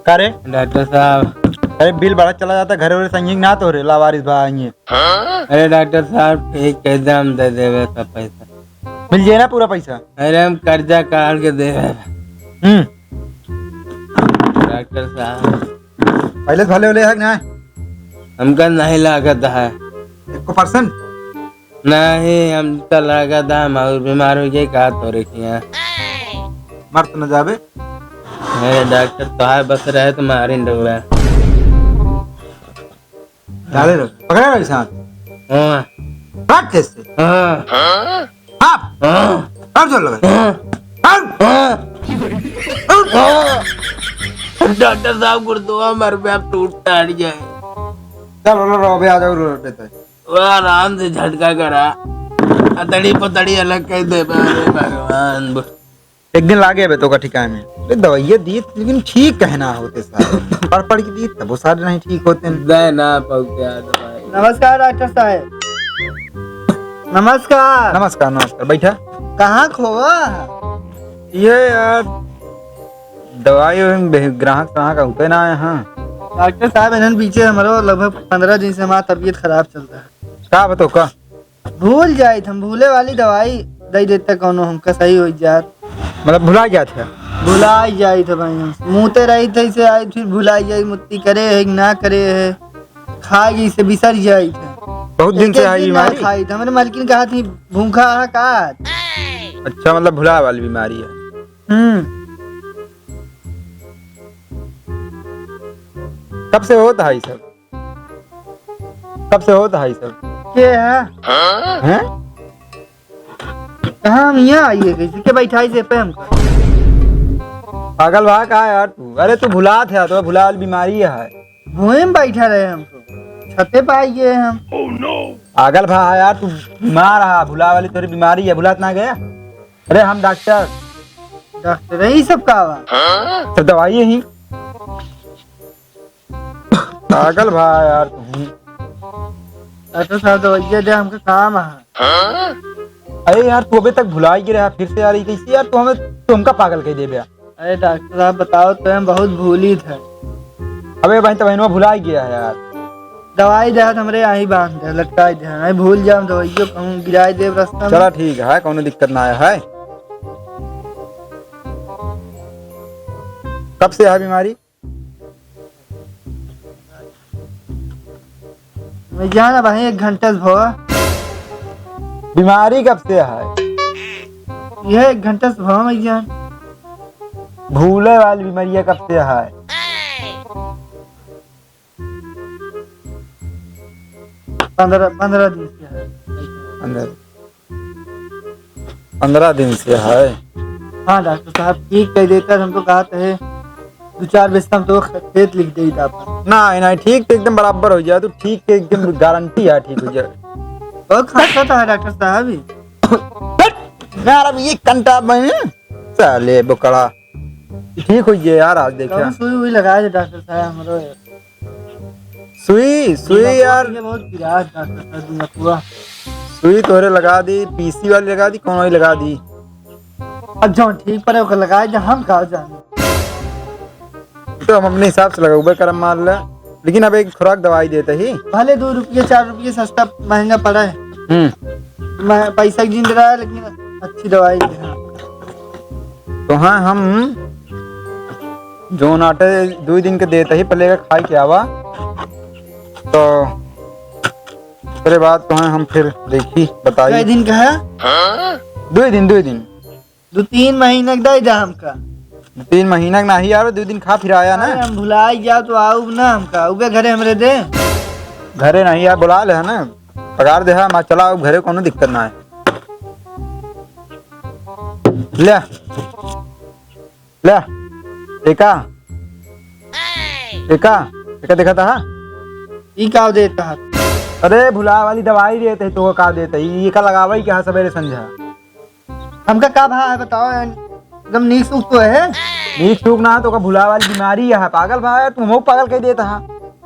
का रे? डॉक्टर साहब। अरे बिल बढ़ा चला जाता, घर वाले संगी ना तो रे लावारिस भाई। अरे डॉक्टर साहब ठीक कैसे हम दे देवे सब पैसा मिल जाए ना पूरा पैसा। अरे हम कर्जा काट के दे डॉक्टर साहब। पहले भले वाले है ना? हमका नहीं लागत है 1% नहीं, हम तो लागत है हम और बीमार हो गए का तो रखिए मर तो न जावे। अरे डॉक्टर तो है बस रहे तो मारी डोला डाले रो पकड़े भाई साथ हाँ काट कैसे? हाँ आप हाँ अब चल लगा डॉक्टर साहब गुरुद्वारा मर पे आप टूट टाट जाए। चलो रो अबे आ जाओ रो पे वो आराम से झटका करा अतड़ी पतड़ी अलग कर दे भगवान। एक दिन लागे बे तो का ठिकाने में अरे दवाइयाँ दी लेकिन ठीक कहना होते सारे पढ़ के दी तब वो सारे नहीं ठीक होते हैं। दे ना पहुंचा दवाई। नमस्कार डॉक्टर साहब। नमस्कार नमस्कार नमस्कार बैठा। कहाँ खोवा? ये यार दवाई ग्राहक कहाँ का होते ना यहाँ। डॉक्टर साहब इन्हन पीछे हमारो लगभग 15 दिन से हमारा तबीयत खराब चल रहा है। का बताओ का भूल जाए हम भूले वाली दवाई दे देते कौनो हमका सही हो जात। मतलब भुला गया था? भुलाई जाई थे भाई हम मुँहते रही थे से आई फिर भुलाई जाई मुत्ती करे है ना करे है खा गई से बिसर जाई थे। बहुत दिन से आई बीमारी खाई थे हमारे मालकिन कहा थी भूखा का। अच्छा मतलब भुला वाली बीमारी है। कब से होता है सब? कब से होता है सब? के है हैं? कहाँ हम यहाँ आइए कैसे के बैठाई से पे हमको पागल भाग का यार तू। अरे तू भुला था तो भुला वाली बीमारी है। भूमि में बैठा रहे हमको छते पे आई गए हम। पागल भाई यार तू बीमार रहा भुला वाली तेरी बीमारी है भुला ना गया। अरे हम डॉक्टर यही सब का हुआ सब दवाई ही। पागल भाई यार तू। डॉक्टर साहब दवाइया दे हमका काम है। अरे यार तू अबे तक भुला ही रहा फिर से आ रही कैसी यार तू हमका पागल कह दे भैया। अरे डॉक्टर साहब बताओ तो हम बहुत भूली थे। अबे भाई तो बहनवा भुला ही गया है यार। दवाई दे हमरे यहाँ बांध दे लटकाई दे नहीं भूल जाओ दवाइयों कहूँ गिराई दे रास्ता में। चला ठीक है कोनो दिक्कत ना आया है। कब से है बीमारी? मैं जाना भाई 1 घंटे से भवा। बीमारी कब से है? यह 1 घंटे से भवा मैं जान। भूले वाली बीमारी कब से है? पंद्रह दिन से है। 15 दिन से है। हाँ डॉक्टर साहब ठीक कह देकर हमको कहा है 2-4 बजे हम तो खेत लिख दे नहीं ठीक तो एकदम बराबर हो जाए तो ठीक के एकदम गारंटी है ठीक हो जाए। बहुत खाता है डॉक्टर साहब यार अब ये कंटा में चले बकड़ा ठीक हो गया यार। आज देखा सुई लगा दे डॉक्टर साहब हमारो सुई यार बहुत गिराज डॉक्टर साहब सुई तोरे लगा दी पीसी वाली लगा दी कौन वाली लगा दी। अच्छा ठीक पर ओकर लगा दे हम कहा जाने तो हम अपने हिसाब से लगाऊंगे करम मार ले लेकिन अब एक खुराक दवाई देते ही भले 2 रुपये 4 रुपये सस्ता महंगा पड़ा है। पैसा गिन रहा है लेकिन अच्छी दवाई है। तो हाँ हम जो नाटे 2 दिन के देते ही पहले का खाई के आवा तो तेरे बाद तो हाँ हम फिर देखी बताइए। कई दिन का है? 2 दिन 2-3 महीने का दे हमका 3 महीना का नहीं यार 2 दिन खा फिर आया ना। हम भुलाई जाओ तो आओ ना हमका उबे घरे हमरे दे घरे नहीं यार बुला ले है ना पगार दे मैं चला घरे कोनो दिक्कत ना है। ले ले एका एका एका देखा था। ई का देता है? अरे भुला वाली दवाई देते तो का देते ये का लगावा ही क्या सवेरे संझा। हमका का भाव है बताओ एकदम नीक सुख तो है। नीक सुख ना तो का भुला वाली बीमारी है पागल भाई तुम पागल कह देता है।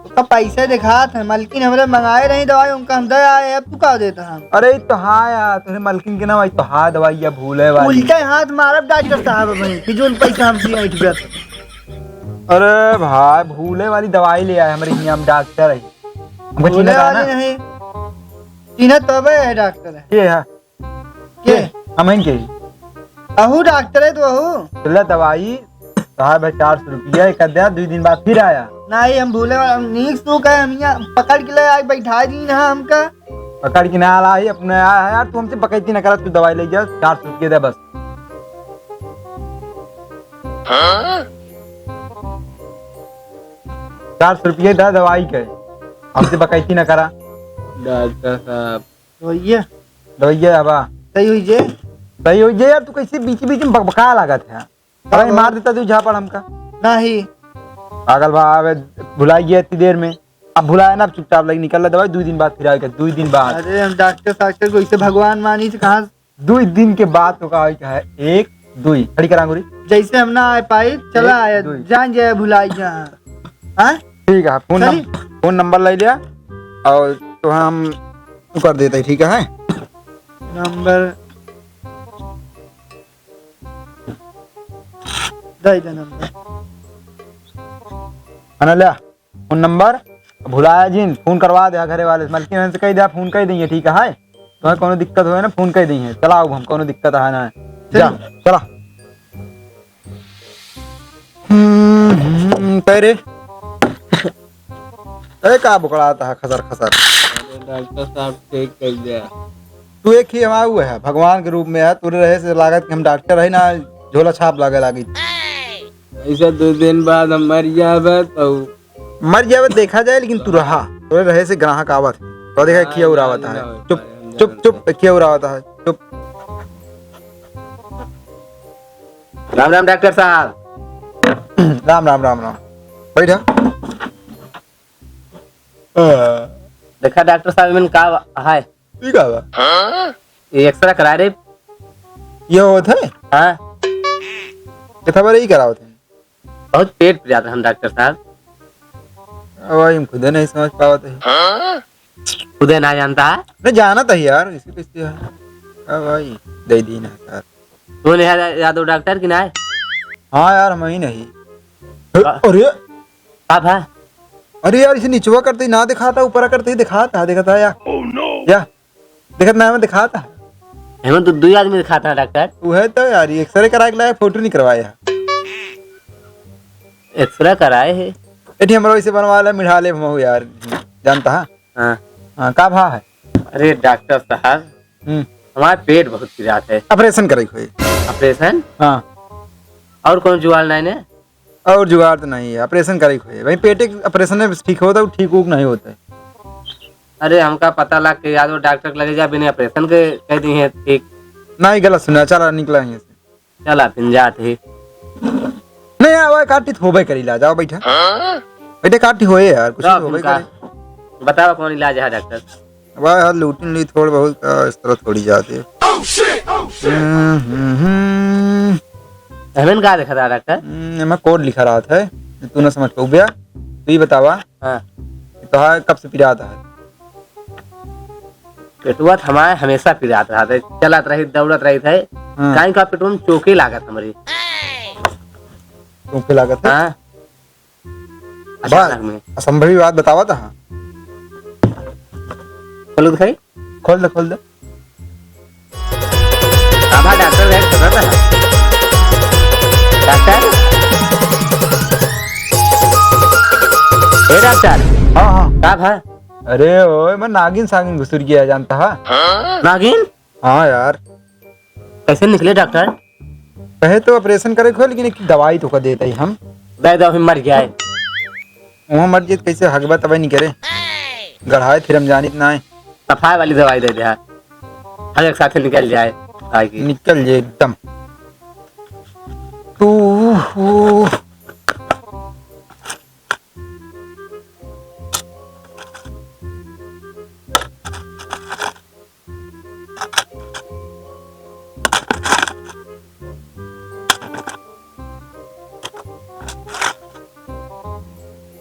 उसका पैसे दिखा था मालकिन हमरे मंगाए रही दवाई उनका हम दे आए अब तू का देता है? अरे तो हाँ यार तुझे मलकिन के ना भाई तो हाँ दवाई या भूले वाली उल्टे हाथ मारब डॉक्टर साहब भाई फिजूल पैसा हमसे ऐठ गया। अरे भाई भूले वाली दवाई ले आए हमारे यहाँ डॉक्टर है हमको भूले चिन्हत है वाली ना। नहीं, चिन्हत तबे है डॉक्टर है ये है के हम इनके अहू डॉक्टर है तो अहू चल दवाई साहब है 400 रुपया एक दिया 2 दिन बाद फिर आया नहीं हम भूले वाला नीक तू कहे हम यहाँ पकड़ के ले आए बैठा दी ना हमका पकड़ के ना आला ही अपने आया है यार तू हमसे बकैती ना करा तू दवाई ले जा 400 रुपया दे बस। 400 रुपया दे दवाई के हमसे बकैती ना करा डॉक्टर साहब तो ये दवाइया हवा सही हुई जे सही हो जाए यार तू कैसे बीच बीच में बकबका लागत है अरे मार देता तू झापड़ हमका नहीं पागल भाव भुलाई गया इतनी देर में अब भुलाया ना अब चुपचाप लगी निकल रहा दवाई 2 दिन बाद फिर आएगा 2 दिन बाद अरे हम डॉक्टर को इसे भगवान मानी से कहा 2 दिन के बाद तो कहा क्या है 1 2 खड़ी करा गोरी जैसे हम ना आ पाई चला आया दुई। जान जाए भुलाई जहाँ हाँ ठीक है सही। फोन नंबर ले लिया और तो हम कर देते ठीक है नंबर दे दे नंबर है ना लिया फोन नंबर भुलाया जिन फोन करवा दे घरे वाले से मलकिन से कह दिया फोन कर देंगे ठीक है तुम्हें कोनो दिक्कत हो ना फोन कर देंगे चला अब हम कोनो दिक्कत है ना जा चला पैरे अरे का बुकड़ाता है खसर खसर डॉक्टर साहब ठीक कर दिया। तू एक ही हमारा हुआ है भगवान के रूप में है तुरे रहे से लागत कि हम डॉक्टर है ना झोला छाप लागे लागी ऐसा 2 दिन बाद हम मर जावे तो मर जावे देखा जाए लेकिन तू रहा तुरे रहे से ग्राहक आवत तो देखा किया उड़ावत है चुप चुप चुप किया उड़ावत है चुप राम राम डॉक्टर साहब। राम राम राम राम बैठा देखा डॉक्टर साहब मैंने कहा है ठीक है ये एक्सरे करा रहे। ये होत है हाँ ये खबर ही करावत है बहुत पेट पे जाता है हम डॉक्टर साहब वही हम खुद नहीं समझ पावत है खुद ना जानता है नहीं जाना था यार इसी कैसे है अब भाई दे दी ना यार तो नहीं यादव डॉक्टर की ना है हाँ यार हम ही नहीं अरे आप है अरे यार इसे नीचवा करते ही ना दिखाता ऊपर करते ही दिखाता देखता या या देखत ना मैं दिखाता हमें तो 2 आदमी दिखाता है डॉक्टर। वो है तो यार ये एक्सरे करा के लाया फोटो नहीं करवाया एक्सरे कराए है। एठी हमरा इसे बनवा ले मिढ़ा ले महू यार जानता है हाँ हाँ का भा है अरे डॉक्टर साहब हमारा पेट बहुत पिरात है। ऑपरेशन करे कोई ऑपरेशन हाँ और कौन जुगाड़ नहीं है और जुगाड़ तो नहीं है ऑपरेशन करे कोई भाई पेटे ऑपरेशन में ठीक होता है ठीक उक नहीं होता है अरे हमका पता लग के यादव डॉक्टर लगे जा बिना ऑपरेशन के कह दी है ठीक नहीं गलत सुना चला निकला यहाँ से चला फिर जाते ही नहीं आवा काटी तो होबे करी ला जाओ बैठा बेटे काटी होए यार कुछ रहो होबे तुमका। करे बताओ कौन इलाज है डॉक्टर। वाह यार लूटिन ली थोड़ा बहुत का इस तरह थोड़ी जाती है हमें कहा देखा था डॉक्टर। मैं कोड लिखा रहा था तू ना समझ पाऊ भैया तू ही बतावा हाँ तो हाँ कब से पिराता है पेटुआ तो हमारे हमेशा पिरात रहा था चलत रही दौड़त रही थे हाँ। कहीं का पेटुआ में चौके लागत हमारी। तुम पे लागत है हाँ अचानक में असंभवी बात बतावा था हाँ खोलो दिखाई खोल दे आभा डॉक्टर गए खबर था डॉक्टर ए डॉक्टर हाँ हाँ का भा अरे ओए मैं नागिन सागिन घुसुर गया जानता है नागिन हाँ यार कैसे निकले डॉक्टर। कहे तो ऑपरेशन करे खो लेकिन एक दवाई तो का देता ही हम दे दो मर गया है। वहाँ मर जाए कैसे हगबा तबाई नहीं करे गढ़ाए फिर हम जानी ना सफाई वाली दवाई दे दिया हर एक साथ निकल जाए खाए की। निकल जाए एकदम तू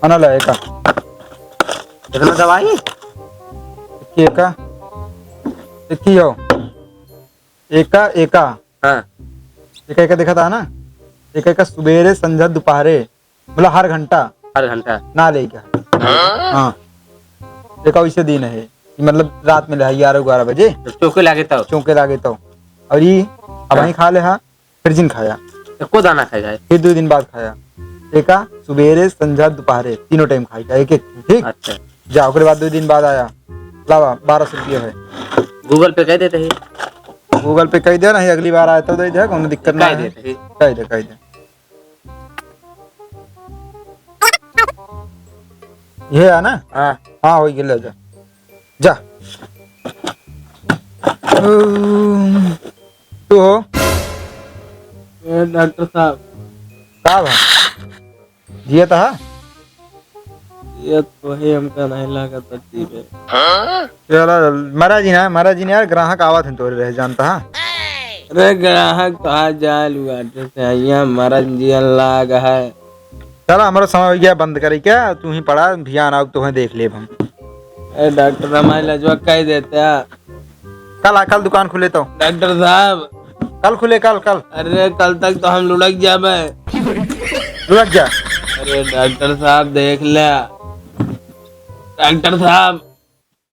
आना लाएगा इतना दवाई एका देखियो एका हाँ एका एका देखा था ना एका एका सुबेरे संध्या दोपहरे मतलब हर घंटा हर घंटा ना ले क्या? हाँ देखो इसे दिन है कि मतलब रात में ले 11-12 बजे चौके लागे तब चौके लागे तो और ये अब वहीं खा ले हा फिर जिन खाया एको दाना खाएगा। फिर 2 दिन बाद खाया एका सुबेरे संझा दोपहरे तीनों टाइम खाएगा एक एक ठीक अच्छा जा ओकरे बाद 2 दिन बाद आया लावा 1200 रुपया है गूगल पे कह देते हैं गूगल पे कह दे नहीं अगली बार आया तो दे दे कोनो दिक्कत ना कह है देते हैं। कह दे ये है ना हाँ हाँ हो गया जा जा तू हो डॉक्टर साहब का भा जिया था ये तो ही हमका नहीं लगा तरतीब है। चलो महाराज जी ने यार ग्राहक आवत हैं तोरे रह जानता है अरे ग्राहक कहा जाल डॉक्टर से यहाँ महाराज जी लाग है। चलो हमारा समय हो गया बंद करे क्या तू ही पढ़ा ध्यान आओ तो देख ले हम अरे डॉक्टर हमारे लजवा कह देते हैं। कल दुकान खुले तो डॉक्टर साहब कल खुले कल अरे कल तक तो हम लुढ़क जाबे। लग जा अरे डॉक्टर साहब देख ले डॉक्टर साहब